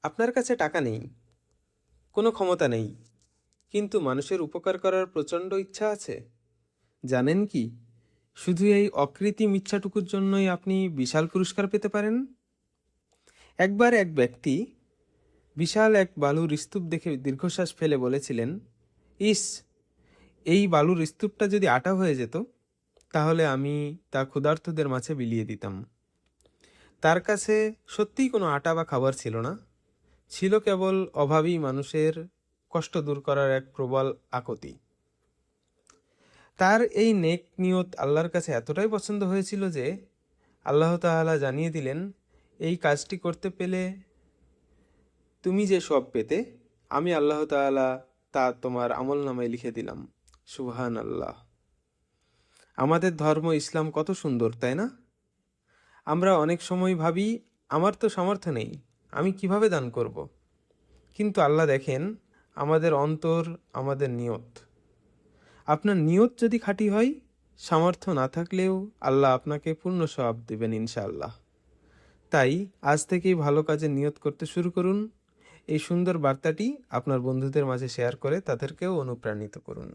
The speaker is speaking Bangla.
আপনার কাছে টাকা নেই, কোনো ক্ষমতা নেই, কিন্তু মানুষের উপকার করার প্রচণ্ড ইচ্ছা আছে। জানেন কি, শুধু এই অকৃত্রিম ইচ্ছাটুকুর জন্যই আপনি বিশাল পুরস্কার পেতে পারেন। একবার এক ব্যক্তি বিশাল এক বালুর স্তূপ দেখে দীর্ঘশ্বাস ফেলে বলেছিলেন, ইস, এই বালুর স্তূপটা যদি আটা হয়ে যেত, তাহলে আমি তা ক্ষুধার্তদের মাঝে বিলিয়ে দিতাম। তার কাছে সত্যিই কোনো আটা বা খাবার ছিল না, ছিল কেবল অভাবী মানুষের কষ্ট দূর করার এক প্রবল আকুতি। তার এই নেক নিয়ত আল্লাহর কাছে এতটাই পছন্দ হয়েছিল যে আল্লাহ তাআলা জানিয়ে দিলেন, এই কাজটি করতে পেলে তুমি যে সব পেতে, আমি আল্লাহ তাআলা তা তোমার আমলনামায় লিখে দিলাম। সুবহান আল্লাহ। আমাদের ধর্ম ইসলাম কত সুন্দর, তাই না? আমরা অনেক সময় ভাবি, আমার তো সামর্থ্য নেই, আমি কিভাবে দান করব। কিন্তু আল্লাহ দেখেন আমাদের অন্তর, আমাদের নিয়ত। আপনার নিয়ত যদি খাঁটি হয়, সামর্থ্য না থাকলেও আল্লাহ আপনাকে পূর্ণ সওয়াব দেবেন ইনশাআল্লাহ। তাই আজ থেকেই ভালো কাজে নিয়ত করতে শুরু করুন। এই সুন্দর বার্তাটি আপনার বন্ধুদের মাঝে শেয়ার করে তাদেরকেও অনুপ্রাণিত করুন।